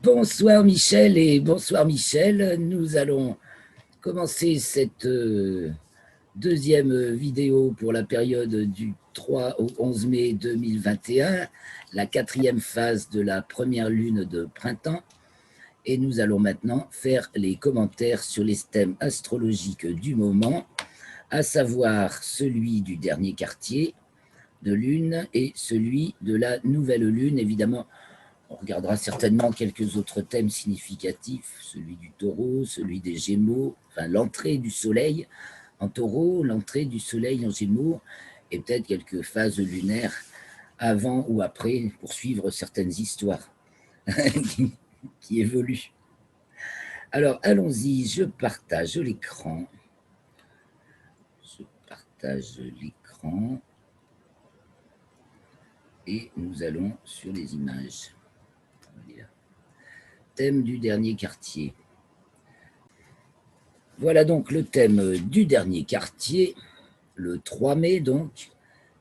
Bonsoir Michel et bonsoir Michel. Nous allons commencer cette deuxième vidéo pour la période du 3 au 11 mai 2021, la quatrième phase de la première lune de printemps. Et nous allons maintenant faire les commentaires sur les thèmes astrologiques du moment, à savoir celui du dernier quartier de lune et celui de la nouvelle lune. Évidemment, on regardera certainement quelques autres thèmes significatifs, celui du taureau, celui des gémeaux, enfin l'entrée du soleil en taureau, l'entrée du soleil en gémeaux, et peut-être quelques phases lunaires avant ou après pour suivre certaines histoires qui évoluent. Alors allons-y, je partage l'écran. Je partage l'écran. Et nous allons sur les images. Thème du dernier quartier. Voilà donc le thème du dernier quartier, le 3 mai donc,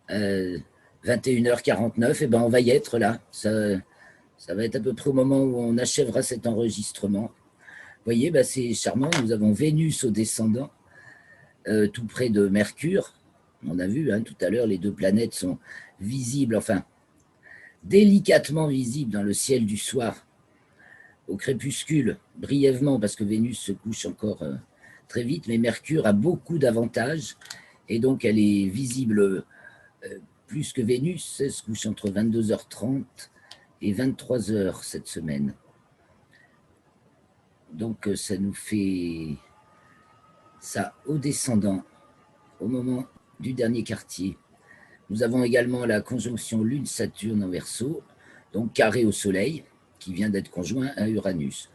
21h49, et ben on va y être là. Ça va être à peu près au moment où on achèvera cet enregistrement. Vous voyez, ben c'est charmant, nous avons Vénus au descendant, tout près de Mercure. On a vu tout à l'heure, les deux planètes sont visibles, enfin délicatement visibles dans le ciel du soir, au crépuscule, brièvement, parce que Vénus se couche encore très vite, mais Mercure a beaucoup d'avantages, et donc elle est visible plus que Vénus. Elle se couche entre 22h30 et 23h cette semaine. Donc ça nous fait ça au descendant, au moment du dernier quartier. Nous avons également la conjonction Lune-Saturne en Verseau, donc carré au Soleil, qui vient d'être conjoint à Uranus.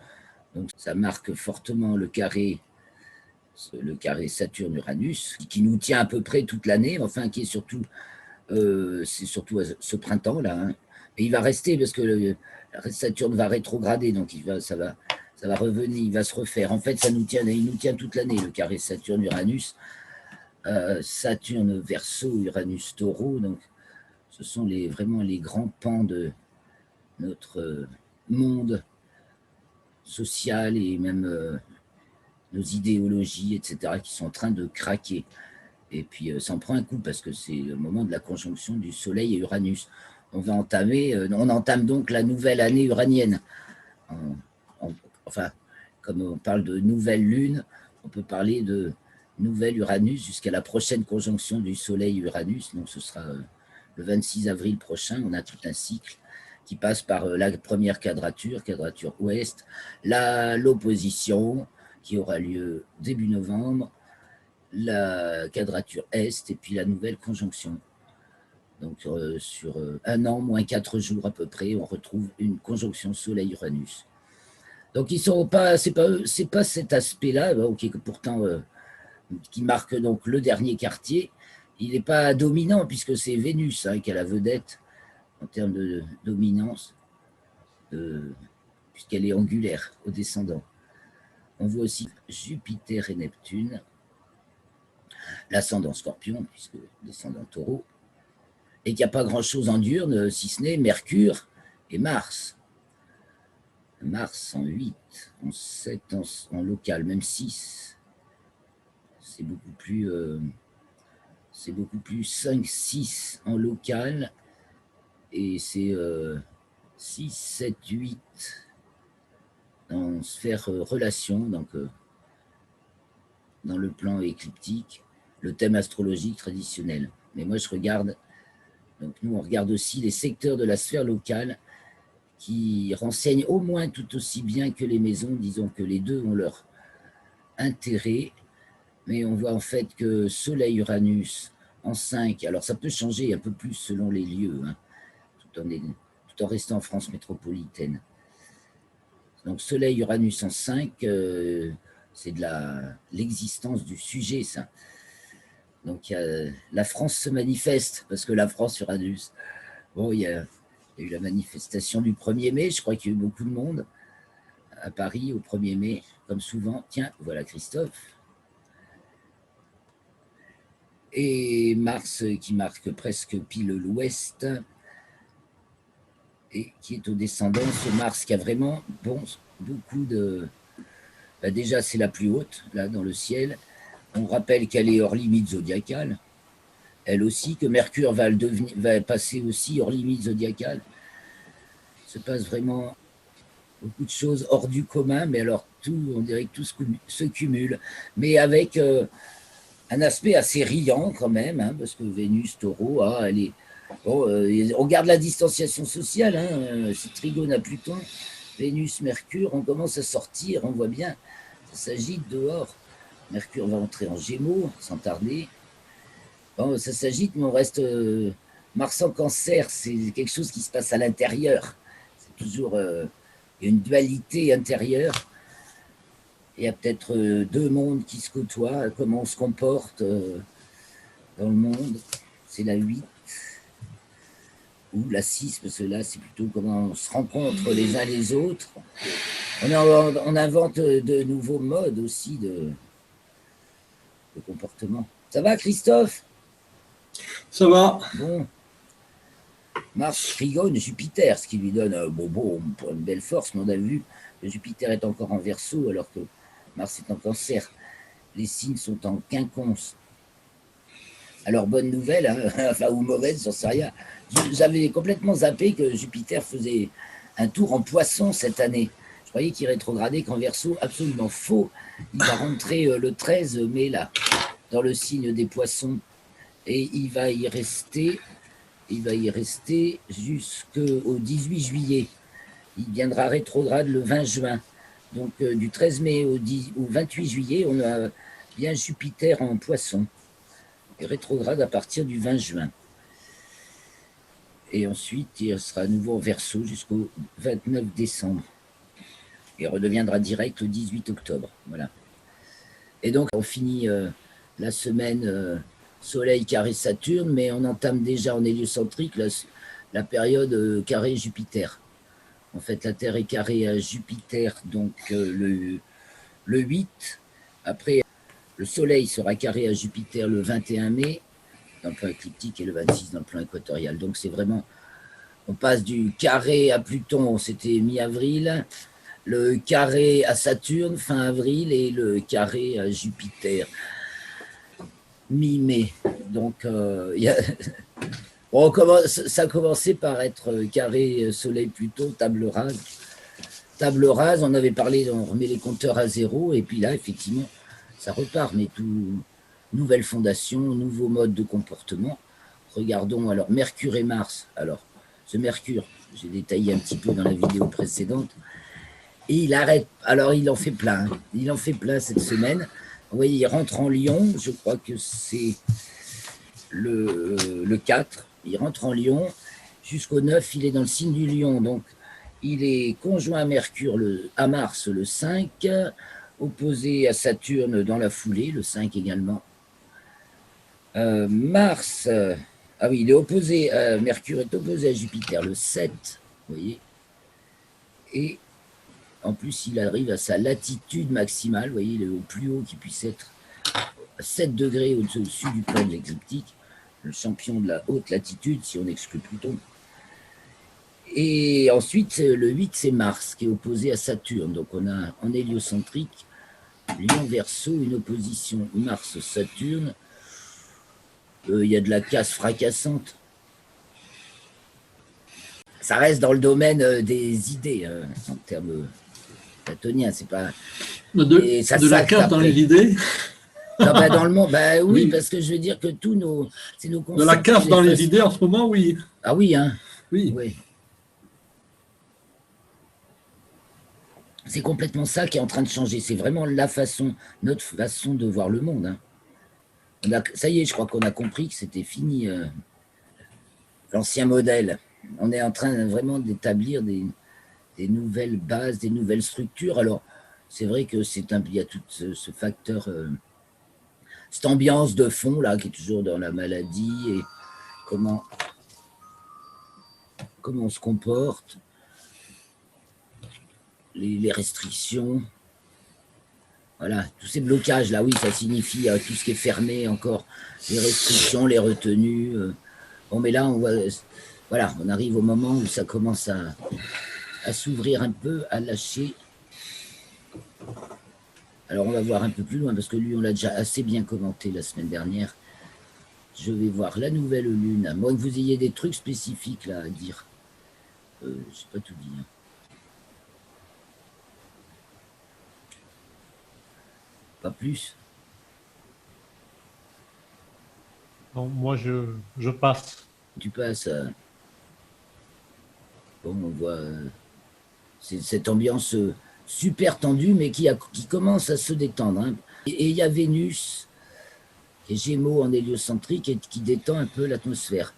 Donc ça marque fortement le carré Saturne-Uranus, qui nous tient à peu près toute l'année, enfin qui est surtout, c'est surtout ce printemps-là. Et il va rester parce que Saturne va rétrograder, donc ça va revenir, il va se refaire. En fait, il nous tient toute l'année, le carré Saturne-Uranus. Saturne Verseau, Uranus Taureau, donc ce sont vraiment les grands pans de notre monde social et même nos idéologies, etc., qui sont en train de craquer. Et puis, ça en prend un coup parce que c'est le moment de la conjonction du Soleil et Uranus. On entame donc la nouvelle année uranienne. Enfin, comme on parle de nouvelle lune, on peut parler de nouvelle Uranus jusqu'à la prochaine conjonction du Soleil-Uranus. Donc, ce sera le 26 avril prochain. On a tout un cycle qui passe par la première quadrature ouest, l'opposition qui aura lieu début novembre, la quadrature est et puis la nouvelle conjonction. Donc sur un an, moins 4 jours à peu près, on retrouve une conjonction Soleil-Uranus. Donc ils sont pas, c'est pas cet aspect-là, pourtant qui marque donc le dernier quartier. Il n'est pas dominant puisque c'est Vénus qui a la vedette en termes de dominance, puisqu'elle est angulaire au descendant. On voit aussi Jupiter et Neptune, l'ascendant Scorpion, puisque descendant Taureau, et qu'il n'y a pas grand-chose en diurne, si ce n'est Mercure et Mars. Mars en 8, en 7, en local, même 6. C'est beaucoup plus 5, 6 en local, et c'est 6, 7, 8 en sphère relation, donc dans le plan écliptique, le thème astrologique traditionnel. Mais moi, je regarde, donc nous, on regarde aussi les secteurs de la sphère locale qui renseignent au moins tout aussi bien que les maisons. Disons que les deux ont leur intérêt, mais on voit en fait que Soleil-Uranus en 5, alors ça peut changer un peu plus selon les lieux, tout en restant en France métropolitaine. Donc Soleil-Uranus en 5, c'est de l'existence du sujet, ça. Donc la France se manifeste, parce que la France-Uranus, bon, il y a eu la manifestation du 1er mai, je crois qu'il y a eu beaucoup de monde à Paris au 1er mai, comme souvent. Tiens, voilà Christophe. Et Mars qui marque presque pile l'ouest. et qui est au descendant, ce Mars qui a vraiment beaucoup de... déjà, c'est la plus haute, là, dans le ciel. On rappelle qu'elle est hors limite zodiacale. Elle aussi, que Mercure va passer aussi hors limite zodiacale. Il se passe vraiment beaucoup de choses hors du commun, mais alors on dirait que tout se cumule, mais avec un aspect assez riant quand même, hein, parce que Vénus, Taureau, elle est... Bon, on garde la distanciation sociale, hein, c'est Trigone à Pluton, Vénus, Mercure, on commence à sortir, on voit bien, ça s'agite dehors. Mercure va entrer en Gémeaux, sans tarder. Bon, ça s'agite, mais on reste... Mars en Cancer, c'est quelque chose qui se passe à l'intérieur. C'est toujours... il y a une dualité intérieure. Il y a peut-être deux mondes qui se côtoient, comment on se comporte dans le monde. C'est la 8 ou la 6, parce que là, c'est plutôt comment on se rencontre les uns les autres. On invente de nouveaux modes aussi de comportement. Ça va, Christophe? Ça va. Bon. Mars trigone Jupiter, ce qui lui donne une belle force, mais on a vu que Jupiter est encore en Verseau, alors que Mars est en Cancer. Les signes sont en quinconce. Alors, bonne nouvelle, hein, enfin, ou mauvaise, j'en sais rien. J'avais complètement zappé que Jupiter faisait un tour en Poisson cette année. Je croyais qu'il rétrogradait qu'en Verseau, absolument faux. Il va rentrer le 13 mai, là, dans le signe des Poissons. Et il va y rester jusqu'au 18 juillet. Il viendra rétrograde le 20 juin. Donc, du 13 mai au 28 juillet, on a bien Jupiter en Poisson. Et rétrograde à partir du 20 juin. Et ensuite, il sera à nouveau en Verseau jusqu'au 29 décembre. Il redeviendra direct le 18 octobre. Voilà. Et donc, on finit la semaine Soleil carré Saturne, mais on entame déjà en héliocentrique la période carré Jupiter. En fait, la Terre est carrée à Jupiter, donc le 8. Après, le Soleil sera carré à Jupiter le 21 mai, dans le plan écliptique, et le 26 dans le plan équatorial. Donc, c'est vraiment... On passe du carré à Pluton, c'était mi-avril, le carré à Saturne, fin avril, et le carré à Jupiter, mi-mai. Donc, ça a commencé par être carré Soleil-Pluton, table rase. Table rase, on avait parlé, on remet les compteurs à zéro, et puis là, effectivement, ça repart, mais tout, nouvelle fondation, nouveau mode de comportement. Regardons alors Mercure et Mars. Alors, ce Mercure, j'ai détaillé un petit peu dans la vidéo précédente, et il arrête, alors il en fait plein, il en fait plein cette semaine. Vous voyez, il rentre en Lion, je crois que c'est le 4, il rentre en Lion, jusqu'au 9, il est dans le signe du Lion, donc il est conjoint à Mercure, à Mars le 5, opposé à Saturne dans la foulée, le 5 également. Mars, oui, il est opposé, Mercure est opposé à Jupiter le 7, vous voyez, et en plus il arrive à sa latitude maximale, vous voyez, il est au plus haut qui puisse être, à 7 degrés au-dessus du plan de l'écliptique, le champion de la haute latitude, si on exclut Pluton. Et ensuite, le 8, c'est Mars, qui est opposé à Saturne. Donc, on a en héliocentrique, Lion Verseau, une opposition Mars-Saturne. Il y a de la casse fracassante. Ça reste dans le domaine des idées, en termes platoniens. C'est pas... De la casse dans les idées. Non, dans le monde, oui, parce que je veux dire que tous nos concepts... De la casse dans les idées, en ce moment, oui. Ah oui, hein. Oui. Oui. C'est complètement ça qui est en train de changer. C'est vraiment notre façon de voir le monde. Hein. Ça y est, je crois qu'on a compris que c'était fini l'ancien modèle. On est en train vraiment d'établir des nouvelles bases, des nouvelles structures. Alors, c'est vrai que il y a tout ce facteur, cette ambiance de fond là qui est toujours dans la maladie et comment on se comporte. Les restrictions, voilà, tous ces blocages là, oui, ça signifie tout ce qui est fermé encore, les restrictions, les retenues. Bon, mais là, on voit Voilà, on arrive au moment où ça commence à s'ouvrir un peu, à lâcher. Alors, on va voir un peu plus loin, parce que lui, on l'a déjà assez bien commenté la semaine dernière. Je vais voir la nouvelle lune, à moins que vous ayez des trucs spécifiques là à dire. Je n'ai pas tout dit. Hein. Pas plus. Non, moi, je passe. Tu passes. Bon, on voit cette ambiance super tendue, mais qui commence à se détendre. Hein. Et il y a Vénus, qui est Gémeaux en héliocentrique, et qui détend un peu l'atmosphère.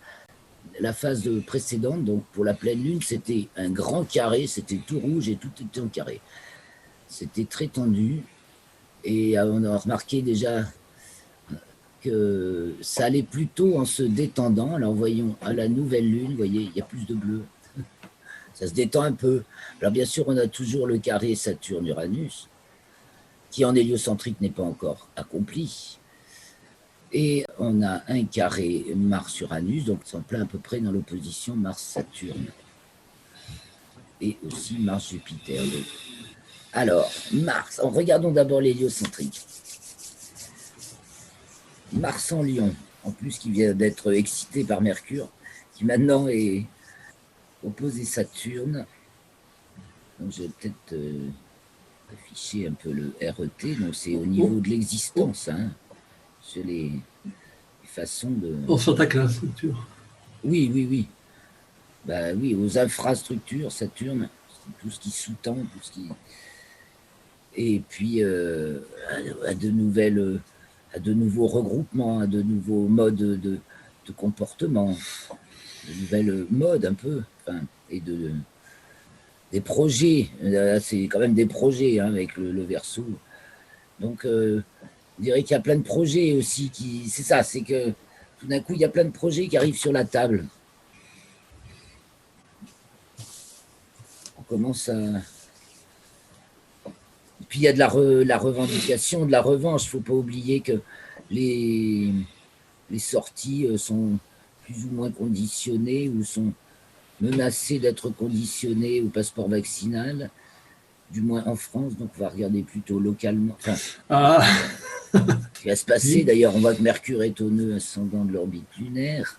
La phase précédente, donc pour la pleine lune, c'était un grand carré, c'était tout rouge et tout était en carré. C'était très tendu. Et on a remarqué déjà que ça allait plutôt en se détendant. Alors voyons, à la nouvelle lune, vous voyez, il y a plus de bleu. Ça se détend un peu. Alors bien sûr, on a toujours le carré Saturne-Uranus, qui en héliocentrique n'est pas encore accompli. Et on a un carré Mars-Uranus, donc c'est en plein à peu près dans l'opposition Mars-Saturne. Et aussi Mars-Jupiter. Alors, Mars, regardons d'abord l'héliocentrique. Mars en Lion, en plus qui vient d'être excité par Mercure, qui maintenant est opposé Saturne. Donc je vais peut-être afficher un peu le RET, donc c'est au niveau de l'existence, hein, sur les façons de... On s'attaque à la structure. Oui, oui, oui. Bah oui, aux infrastructures, Saturne, tout ce qui sous-tend, tout ce qui... Et puis à de nouveaux regroupements, à de nouveaux modes de comportement, de nouvelles modes un peu, enfin, et des projets. C'est quand même des projets hein, avec le Verseau. Donc, on dirait qu'il y a plein de projets aussi qui... C'est ça, c'est que tout d'un coup, il y a plein de projets qui arrivent sur la table. On commence à... Et puis, il y a de la revendication, de la revanche. Il ne faut pas oublier que les sorties sont plus ou moins conditionnées ou sont menacées d'être conditionnées au passeport vaccinal, du moins en France. Donc, on va regarder plutôt localement. Enfin, ce qui va se passer, oui. D'ailleurs, on voit que Mercure est au nœud ascendant de l'orbite lunaire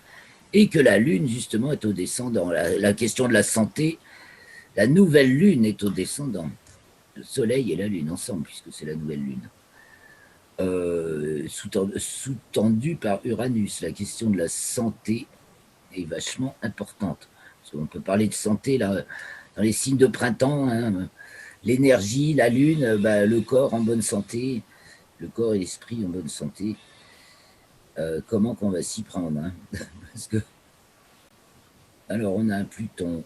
et que la Lune, justement, est au descendant. La question de la santé, la nouvelle Lune est au descendant. Le Soleil et la Lune ensemble, puisque c'est la nouvelle Lune. Sous-tendu par Uranus. La question de la santé est vachement importante. Parce qu'on peut parler de santé là, dans les signes de printemps, hein, l'énergie, la Lune, bah, le corps en bonne santé, le corps et l'esprit en bonne santé. Comment qu'on va s'y prendre hein parce que... Alors, on a un Pluton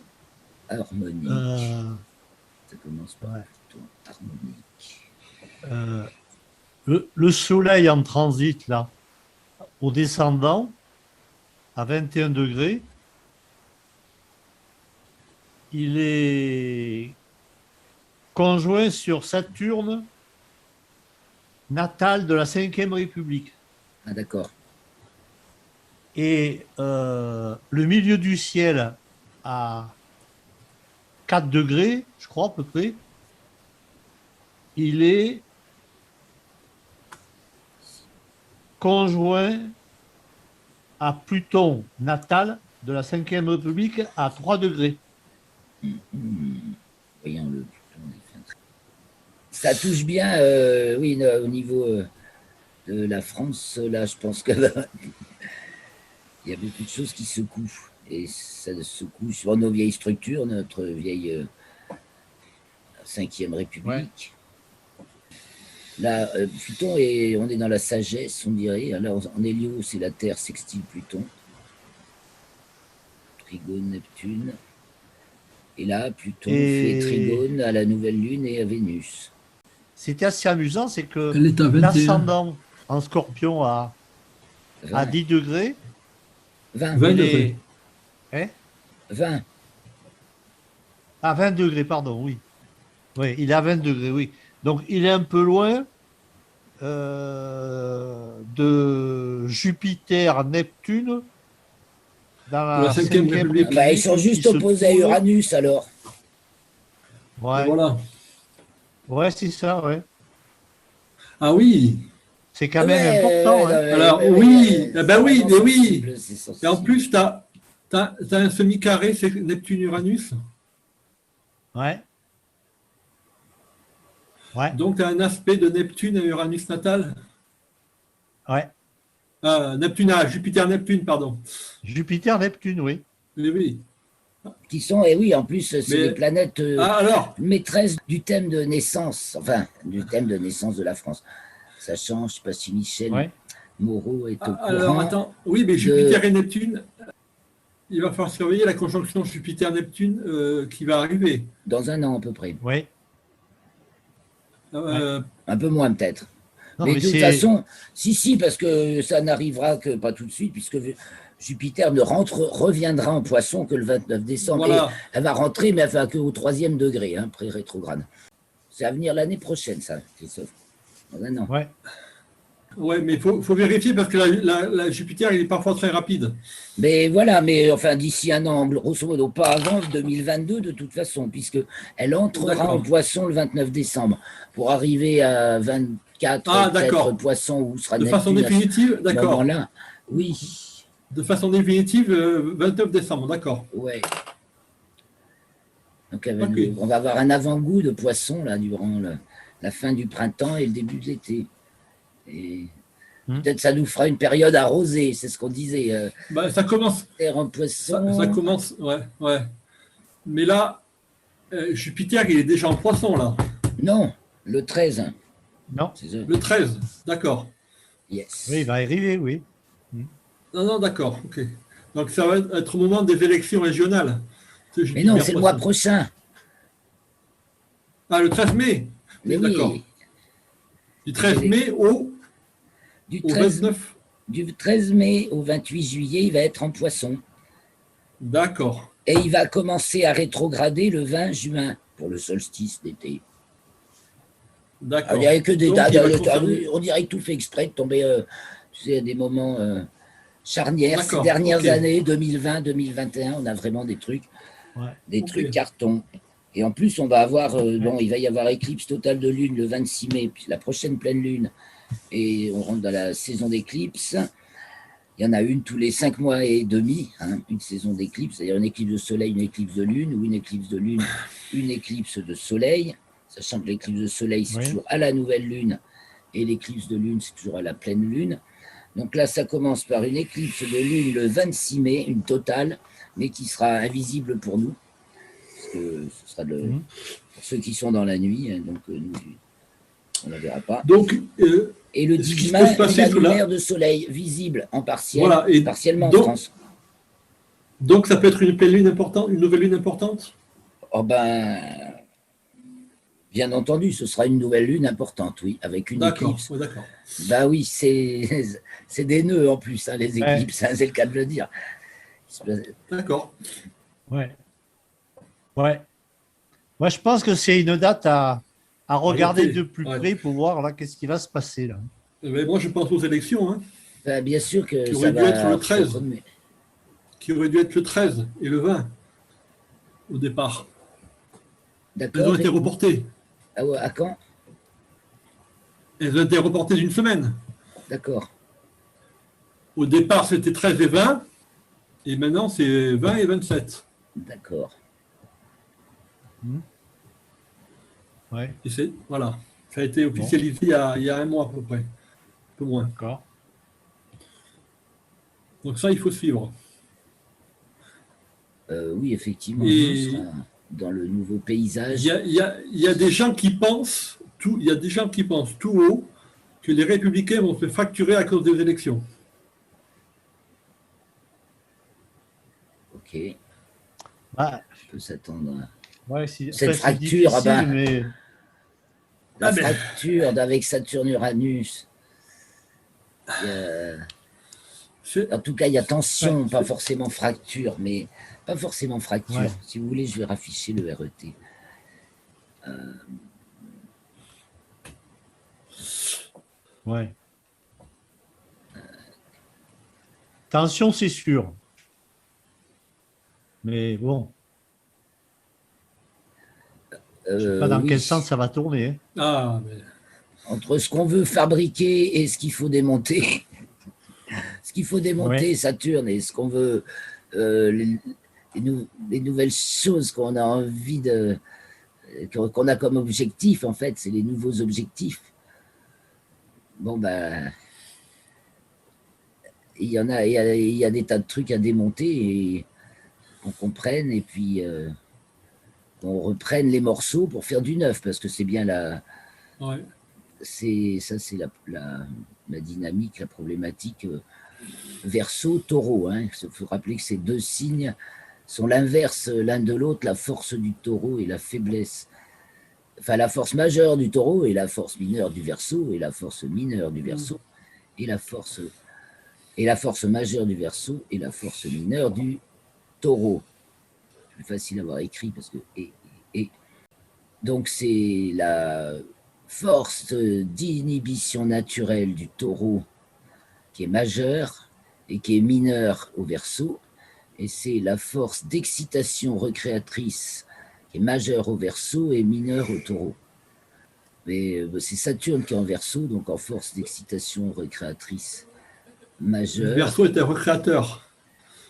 harmonique. Ça commence par un Pluton harmonique. Le Soleil en transit, là, au descendant, à 21 degrés, il est conjoint sur Saturne, natal de la Ve République. Ah, d'accord. Et le milieu du ciel à 4 degrés, je crois à peu près, il est conjoint à Pluton natal de la Ve République à 3 degrés. Voyons le Pluton. Ça touche bien, oui, au niveau de la France, là, je pense qu'il y a beaucoup de choses qui secouent. Et ça secoue sur nos vieilles structures, notre vieille Ve République. Ouais. Là, Pluton, on est dans la sagesse, on dirait. Là, en Hélio, c'est la Terre sextile Pluton. Trigone, Neptune. Et là, Pluton fait trigone à la nouvelle Lune et à Vénus. C'était assez amusant, c'est que l'ascendant en Scorpion à 10 degrés. 20 degrés. Hein 20. À 20 degrés, pardon, oui. Oui, il est à 20 degrés, oui. Donc, il est un peu loin de Jupiter, Neptune, dans la la Cinquième Cinquième République. République. Ils sont juste qui se opposés à trouve- Uranus, alors. Ouais, Voilà. ouais, c'est ça, ouais. Ah oui. C'est quand même important, hein. Alors ouais, oui, eh ben c'est oui, vraiment mais oui. sensible, c'est Et en sensible. plus, tu as un semi-carré, c'est Neptune-Uranus. Ouais. Ouais, Donc, tu as un aspect de Neptune à Uranus natal. ouais. Neptune à Jupiter-Neptune, pardon. Jupiter, Neptune, oui. Oui, oui. Qui sont, et oui, en plus, c'est les Mais, planètes alors, maîtresses du thème de naissance, enfin, du thème de naissance de la France. Ça change, je ne sais pas si Michel Ouais. Moreau est au alors, courant attends. Oui, mais de, Jupiter et Neptune, il va falloir surveiller la conjonction Jupiter-Neptune qui va arriver. dans un an à peu près. Oui. Euh, Un peu moins peut-être. Non, Mais mais de toute c'est. façon, si, parce que ça n'arrivera que pas tout de suite, puisque Jupiter ne reviendra en poisson que le 29 décembre. Voilà. Et elle va rentrer, mais elle va qu'au 3e degré, hein, pré-rétrograde. C'est à venir l'année prochaine, ça, Christophe. Dans un an. Ouais. Ouais, mais il faut vérifier parce que la Jupiter, il est parfois très rapide. Mais voilà, mais enfin d'ici un an, grosso modo, pas avant 2022 de toute façon, puisque elle entrera en poisson le 29 décembre pour arriver à 24 peut-être poisson où sera de Neptune façon définitive, à ce moment-là. Oui. De façon définitive, 29 décembre, d'accord. Ouais. Donc on va avoir un avant-goût de poisson là durant la fin du printemps et le début de l'été. Et peut-être ça nous fera une période arrosée, c'est ce qu'on disait. Ça commence. En poisson. Ça commence, ouais. Mais là, Jupiter, il est déjà en poisson, là. Non, le 13. Non. Le 13, d'accord. Yes. Oui, il va arriver, oui. Non, d'accord, ok. Donc ça va être au moment des élections régionales. Mais non, c'est le mois prochain. Ah, le 13 mai. Mais oui, d'accord. Du 13 mai au 29. Du 13 mai au 28 juillet, il va être en poisson. D'accord. Et il va commencer à rétrograder le 20 juin pour le solstice d'été. D'accord. Il n'y a que des dates. On dirait que tout fait exprès de tomber à des moments charnières. Ces dernières années, 2020, 2021, on a vraiment des trucs, trucs cartons. Et en plus, on va avoir, il va y avoir éclipse totale de lune le 26 mai, puis la prochaine pleine lune. Et on rentre dans la saison d'éclipse. Il y en a une tous les 5 mois et demi, une saison d'éclipse, c'est-à-dire une éclipse de soleil, une éclipse de lune, ou une éclipse de lune, une éclipse de soleil, sachant que l'éclipse de soleil, c'est toujours à la nouvelle lune, et l'éclipse de lune, c'est toujours à la pleine lune. Donc là, ça commence par une éclipse de lune le 26 mai, une totale, mais qui sera invisible pour nous, parce que ce sera pour ceux qui sont dans la nuit, donc nous, on ne la verra pas. Donc, et le 10 mai, la lumière de soleil visible en partiel, partiellement en France. Donc, ça peut être une pleine lune importante, une nouvelle lune importante? Oh ben, bien entendu, ce sera une nouvelle lune importante, oui, avec une éclipse. D'accord. Ben oui, c'est des nœuds en plus, les éclipses, c'est le cas de le dire. D'accord. Ouais. Moi, je pense que c'est une date à regarder de plus près pour voir là qu'est-ce qui va se passer là. Mais moi, je pense aux élections. Ben, bien sûr que qui aurait dû être le 13. Qui aurait dû être le 13 et le 20 au départ. D'accord. Elles ont été reportées. À quand? Elles ont été reportées d'une semaine. D'accord. Au départ, c'était 13 et 20. Et maintenant, c'est 20 et 27. D'accord. Ouais. Et voilà. Ça a été officialisé il y a un mois à peu près. Un peu moins. D'accord. Donc ça, il faut suivre. Oui, effectivement, on sera dans le nouveau paysage. Il y a des gens qui pensent tout haut que les républicains vont se fracturer à cause des élections. Ok. On peut s'attendre à cette fracture. La fracture avec Saturne-Uranus. En tout cas, il y a tension, pas forcément fracture, mais pas forcément fracture. Ouais. Si vous voulez, je vais rafficher le RET. Tension, c'est sûr. Mais bon, je ne sais pas dans Oui. quel sens ça va tourner, hein. Ah, mais Entre ce qu'on veut fabriquer et ce qu'il faut démonter. Ce qu'il faut démonter, Ouais. Saturne, et ce qu'on veut, les nouvelles choses qu'on a envie qu'on a comme objectif, en fait, c'est les nouveaux objectifs. Bon, ben, il y a des tas de trucs à démonter et qu'on comprenne, et puis qu'on reprenne les morceaux pour faire du neuf, parce que c'est bien ouais. c'est la dynamique, la problématique Verseau-Taureau. Hein. Il faut rappeler que ces deux signes sont l'inverse l'un de l'autre, la force du Taureau et la faiblesse. Enfin, la force majeure du Taureau et la force mineure du Verseau, et la force mineure du Verseau et la force majeure du Verseau et la force mineure du Taureau. Plus facile à avoir écrit parce que et. Donc c'est la force d'inhibition naturelle du Taureau qui est majeure et qui est mineure au Verseau, et c'est la force d'excitation recréatrice qui est majeure au Verseau et mineure au Taureau. Mais c'est Saturne qui est en Verseau, donc en force d'excitation recréatrice Le majeure. Verseau était recréateur.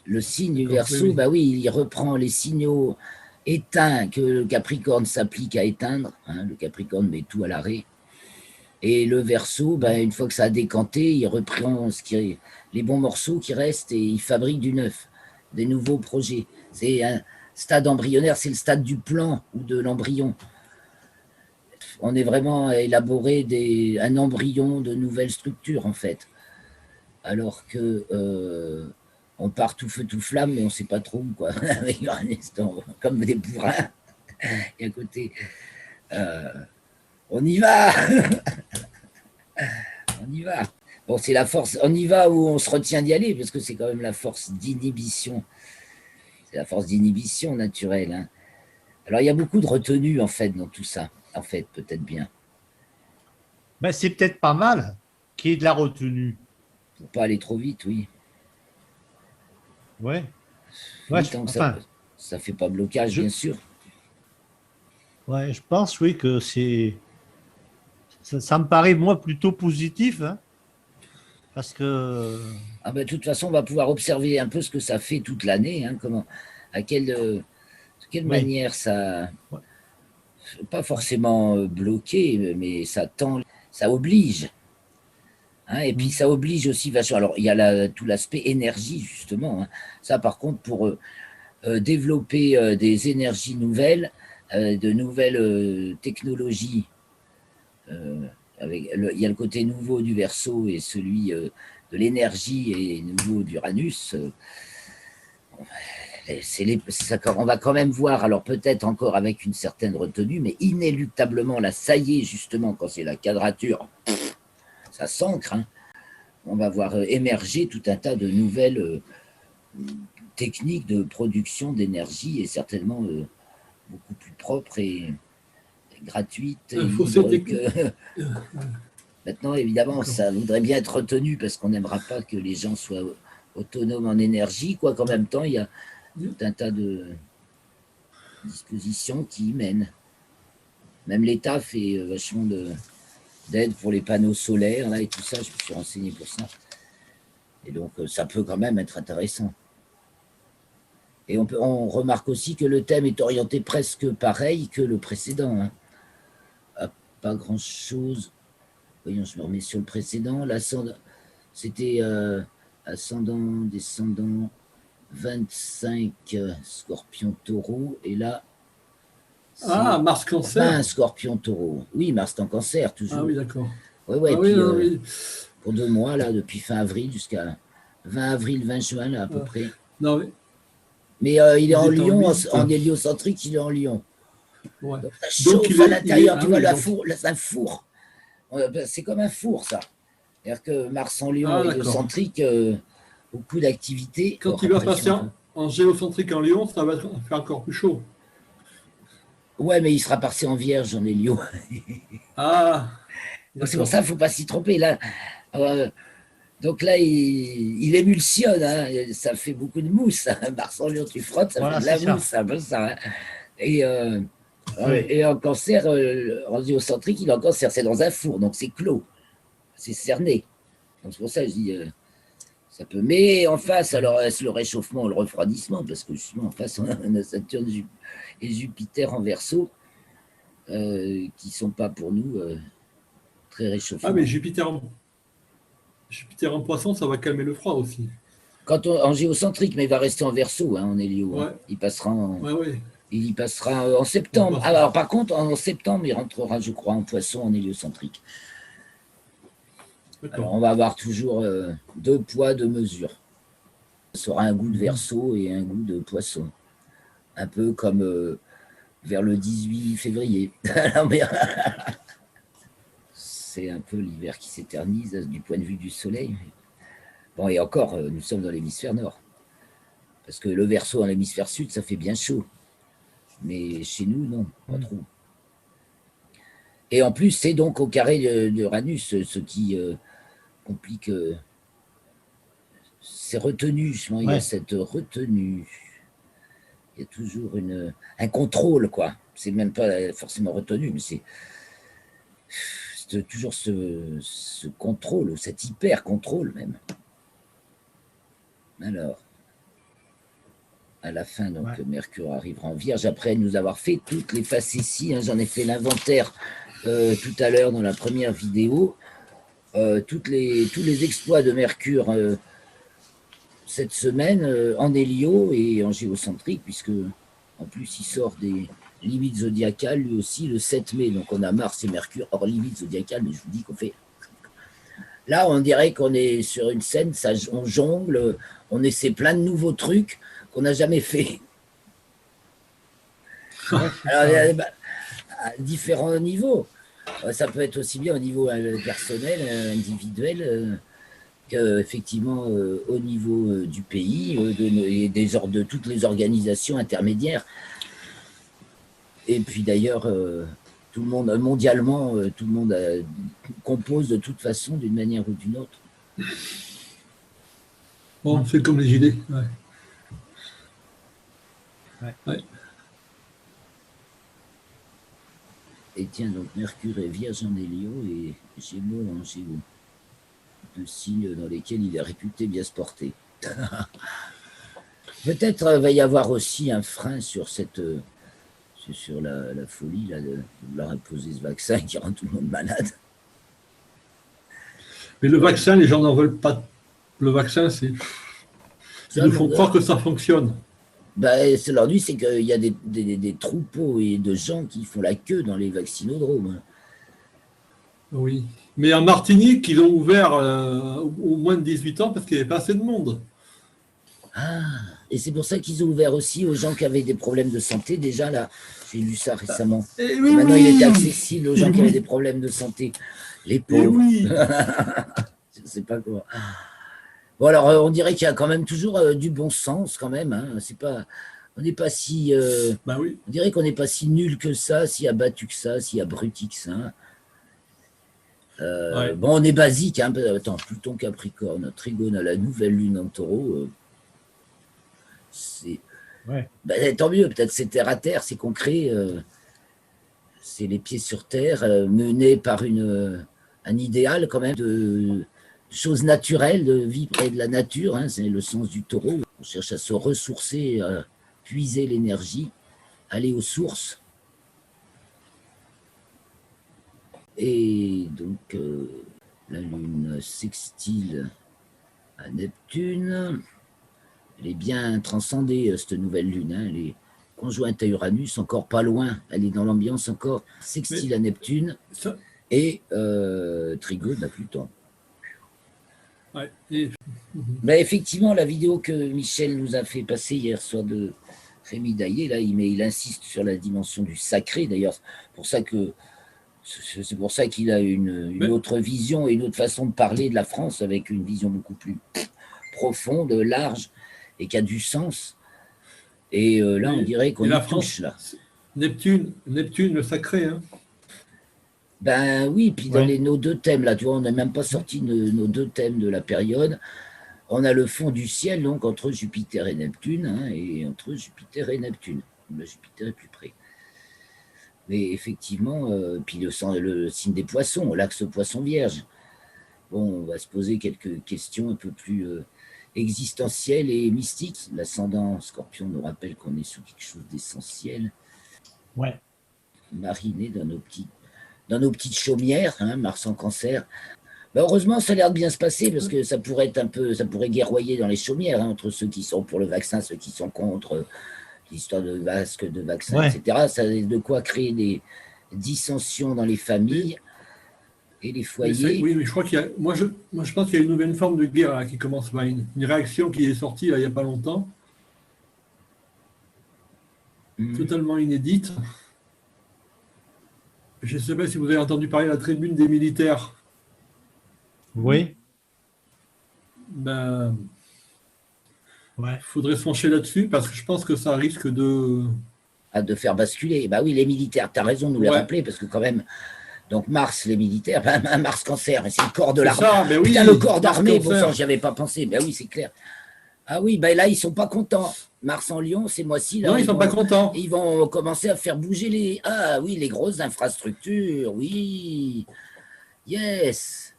Le signe du D'accord, Verseau, oui, oui. bah oui, il reprend les signaux éteints que le Capricorne s'applique à éteindre. Hein, le Capricorne met tout à l'arrêt. Et le Verseau, bah, une fois que ça a décanté, il reprend les bons morceaux qui restent et il fabrique du neuf, des nouveaux projets. C'est un stade embryonnaire, c'est le stade du plan ou de l'embryon. On est vraiment à élaborer un embryon de nouvelles structures, en fait. Alors que on part tout feu, tout flamme, mais on ne sait pas trop où, quoi. Avec un instant, comme des bourrins. Et à côté, on y va. On y va. Bon, c'est la force. On y va où on se retient d'y aller, parce que c'est quand même la force d'inhibition. C'est la force d'inhibition naturelle. Hein. Alors, il y a beaucoup de retenue, en fait, dans tout ça. En fait, peut-être bien. Ben, c'est peut-être pas mal qu'il y ait de la retenue. Pour pas aller trop vite, oui. Ouais. Ouais, Oui, tant que enfin, ça fait pas blocage, je, bien sûr. ouais, je pense, oui, que ça me paraît, moi, plutôt positif, hein, parce que, Ah ben, de toute façon, on va pouvoir observer un peu ce que ça fait toute l'année, hein, à de quelle oui, manière ça, ouais, pas ouais. forcément bloqué, mais ça oblige. Hein, et puis Mm. ça oblige aussi vachement. Alors, il y a tout l'aspect énergie, justement. Hein. Ça, par contre, pour développer des énergies nouvelles, de nouvelles technologies, euh, il y a le côté nouveau du Verseau et celui de l'énergie et nouveau d'Uranus. On va quand même voir, alors peut-être encore avec une certaine retenue, mais inéluctablement, là, ça y est, justement, quand c'est la quadrature, ça s'ancre. Hein. On va voir émerger tout un tas de nouvelles techniques de production d'énergie et certainement beaucoup plus propres et gratuites et Un fossé libres technique. que. Maintenant, évidemment, D'accord. ça voudrait bien être retenu parce qu'on n'aimera pas que les gens soient autonomes en énergie, quoi qu'en même temps, il y a tout un tas de dispositions qui y mènent. Même l'État fait vachement d'aide pour les panneaux solaires là, et tout ça, je me suis renseigné pour ça. Et donc, ça peut quand même être intéressant. Et on remarque aussi que le thème est orienté presque pareil que le précédent. Hein. Pas grand-chose. Voyons, je me remets sur le précédent. C'était ascendant, descendant, 25 scorpion taureau. Et là, Ah, c'est Mars 20 Cancer. scorpion taureau. Oui, Mars en cancer, Ah toujours. oui, d'accord. Ouais, ouais. Et Ah oui, puis, non, oui. pour 2 mois, là, depuis fin avril jusqu'à 20 avril, 20 juin, là, à peu Ah, près. non, oui. Mais il est Il en est en Lion, 8. en héliocentrique, il est en Lion. Ouais. Donc ça Donc chauffe à l'intérieur, ah tu vois, oui, donc. un four. C'est comme un four, ça. C'est-à-dire que Mars en Lion Ah d'accord. héliocentrique, beaucoup d'activités. Bon, Quand il va après, il fait passer un peu. en géocentrique en Lyon, ça va faire encore plus chaud. Ouais, mais il sera passé en Vierge en Hélio. Ah, Donc c'est pour d'accord. ça qu'il ne faut pas s'y tromper. Là, euh, Donc là, il émulsionne, hein, ça fait beaucoup de mousse. Hein. Marsanlion, tu frottes, ça Voilà, fait de la c'est ça. mousse, un peu ça. Hein. Et, Oui. et en cancer, en géocentrique, il est en cancer, c'est dans un four, donc c'est clos, c'est cerné. Donc c'est pour ça que je dis, ça peut. Mais en face, alors, est-ce le réchauffement ou le refroidissement, parce que justement, en face, on a Saturne et Jupiter en Verseau, qui ne sont pas pour nous très Ah, réchauffants. mais Jupiter en poisson, ça va calmer le froid aussi. En géocentrique, mais il va rester en Verseau, hein, en hélio. Hein. Ouais, Il passera ouais. il y passera en septembre. Alors, par contre, en septembre, il rentrera, je crois, en poisson en héliocentrique. Alors, on va avoir toujours 2 poids, 2 mesures. Ça aura un goût de Verseau et un goût de poisson. Un peu comme vers le 18 février. C'est un peu l'hiver qui s'éternise du point de vue du soleil. Bon, et encore, nous sommes dans l'hémisphère nord. Parce que le Verseau dans l'hémisphère sud, ça fait bien chaud. Mais chez nous, non, pas trop. Et en plus, c'est donc au carré d'Uranus, ce qui complique. C'est retenu, justement, il y a cette retenue. Il y a toujours un contrôle, quoi. C'est même pas forcément retenu, mais c'est toujours ce contrôle, cet hyper-contrôle même. Alors, à la fin, donc, Mercure arrivera en Vierge. Après nous avoir fait toutes les facéties, hein, j'en ai fait l'inventaire tout à l'heure dans la première vidéo, tous les exploits de Mercure cette semaine en hélio et en géocentrique, puisque en plus il sort des limites zodiacales lui aussi le 7 mai. Donc on a Mars et Mercure hors limites zodiacales, mais je vous dis qu'on fait... Là, on dirait qu'on est sur une scène, ça, on jongle, on essaie plein de nouveaux trucs qu'on n'a jamais fait. Alors, à différents niveaux. Ça peut être aussi bien au niveau personnel, individuel, qu'effectivement au niveau du pays et de toutes les organisations intermédiaires. Et puis d'ailleurs, tout le monde, mondialement, tout le monde compose de toute façon d'une manière ou d'une autre. Bon, c'est comme les gilets. Ouais. Et tiens, donc Mercure est Vierge en hélio et Gémeaux en Géo. 2 signes dans lesquels il est réputé bien se porter. Peut-être va y avoir aussi un frein sur sur la folie là, de vouloir imposer ce vaccin qui rend tout le monde malade. Mais le vaccin, les gens n'en veulent pas. Le vaccin, c'est... Ils nous font croire que ça fonctionne. Leur dit, c'est qu'il y a des troupeaux et de gens qui font la queue dans les vaccinodromes. Oui. Mais en Martinique, ils ont ouvert au moins de 18 ans parce qu'il n'y avait pas assez de monde. Ah, et c'est pour ça qu'ils ont ouvert aussi aux gens qui avaient des problèmes de santé. Déjà, là, j'ai lu ça récemment. Et maintenant, il était accessible aux gens qui avaient des problèmes de santé. Les pauvres. Oui. Je ne sais pas quoi. Bon, alors, on dirait qu'il y a quand même toujours du bon sens, quand même. Hein. C'est pas, on n'est pas si... oui. On dirait qu'on n'est pas si nul que ça, si abattu que ça, si abruti que ça. Bon, on est basique. Hein. Attends, Pluton Capricorne, Trigone à la nouvelle lune en Taureau. C'est... tant mieux, peut-être c'est terre à terre, c'est concret. C'est les pieds sur terre, menés par un idéal quand même de choses naturelles, de vie près de la nature. Hein, c'est le sens du Taureau. On cherche à se ressourcer, à puiser l'énergie, aller aux sources. Et donc, la Lune sextile à Neptune. Elle est bien transcendée, cette nouvelle Lune. Hein. Elle est conjointe à Uranus, encore pas loin. Elle est dans l'ambiance encore sextile à Neptune et trigone à Pluton. Mais effectivement, la vidéo que Michel nous a fait passer hier soir de Rémi Daillé, là, il insiste sur la dimension du sacré. D'ailleurs, c'est pour ça qu'il a une autre vision et une autre façon de parler de la France, avec une vision beaucoup plus profonde, large, et qui a du sens. Et là, on dirait qu'on y touche, là. Neptune, le sacré. Hein. Ben oui, puis dans Ouais. nos deux thèmes, là, tu vois, on n'a même pas sorti nos deux thèmes de la période. On a le fond du ciel, donc entre Jupiter et Neptune, hein, et entre Jupiter et Neptune. Le Jupiter est plus près. Mais effectivement, puis le signe des poissons, l'axe poisson vierge. Bon, on va se poser quelques questions un peu plus existentielles et mystiques. L'ascendant scorpion nous rappelle qu'on est sur quelque chose d'essentiel. Ouais. Mariné dans nos petites chaumières, hein, Mars en cancer. Ben heureusement, ça a l'air de bien se passer parce que ça pourrait guerroyer dans les chaumières, hein, entre ceux qui sont pour le vaccin, ceux qui sont contre l'histoire de masques, de vaccins, Ouais. etc. Ça a de quoi créer des dissensions dans les familles et les foyers. Oui, mais je crois qu'il y a. Moi, je pense qu'il y a une nouvelle forme de guerre là, qui commence. Bah, une réaction qui est sortie là, il n'y a pas longtemps, totalement inédite. Je ne sais pas si vous avez entendu parler de la tribune des militaires. Oui. Ben, Ouais. il faudrait se pencher là-dessus parce que je pense que ça risque de. De faire basculer. Bah oui, les militaires, tu as raison de nous les rappeler parce que quand même, donc Mars, les militaires, Mars cancer, c'est le corps de l'armée. Ben oui, Putain, le corps d'armée, bon cancer. sang, j'y avais pas pensé. Ben oui, c'est clair. Ah oui, ben là, ils sont pas contents. Mars en Lion, ces mois-ci, là. Non, ils sont pas contents. Ils vont commencer à faire bouger les. Ah oui, les grosses infrastructures, oui. Yes.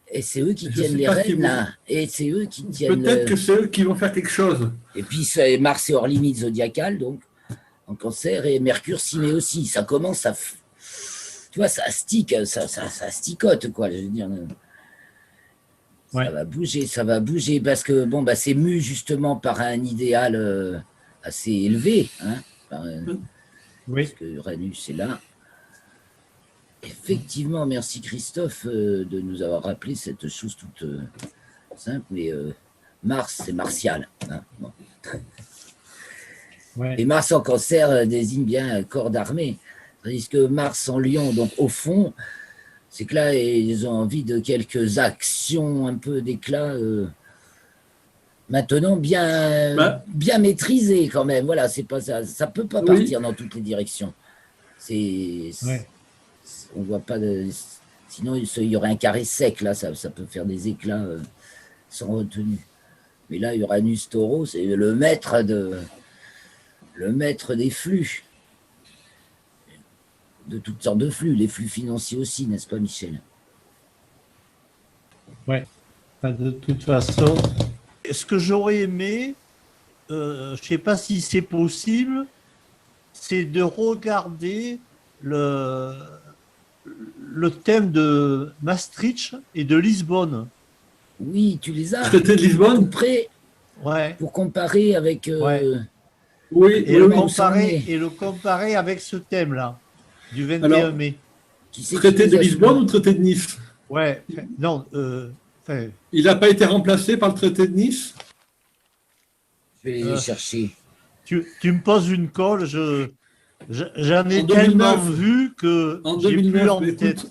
Et c'est eux qui Je tiennent sais les pas si rênes, vous- là. Et c'est eux qui tiennent. Peut-être que c'est eux qui vont faire quelque chose. Et puis, Mars est hors limite zodiacale, donc, en cancer, et Mercure s'y met aussi. Ça commence à. Tu vois, ça stique, ça sticote, quoi. Je veux dire. Ouais. Ça va bouger, parce que, bon, bah, c'est mu, justement, par un idéal assez élevé, hein. Oui. Parce que Uranus est là. Effectivement, merci Christophe de nous avoir rappelé cette chose toute simple, mais Mars, c'est martial, hein. Bon. Ouais. Et Mars en cancer désigne bien un corps d'armée. Tandis que Mars en lion, donc au fond, c'est que là, ils ont envie de quelques actions, un peu d'éclat, maintenant bien maîtrisées quand même. Voilà, c'est pas ça. Ça peut pas partir dans toutes les directions. On voit pas de. Sinon, il y aurait un carré sec, là, ça peut faire des éclats sans retenue. Mais là, Uranus Taureau, c'est le maître des flux. De toutes sortes de flux, les flux financiers aussi, n'est-ce pas, Michel? Ouais. De toute façon, ce que j'aurais aimé, je ne sais pas si c'est possible, c'est de regarder le thème de Maastricht et de Lisbonne. Oui, tu les as. Traité de Lisbonne. Tout près. Ouais. Pour comparer avec. Oui, et le comparer avec ce thème-là, du 21 mai. Traité de Lisbonne ou traité de Nice? Ouais, non. Il n'a pas été remplacé par le traité de Nice? Je vais les chercher. Tu me poses une colle, j'en ai tellement vu que j'ai plus en tête.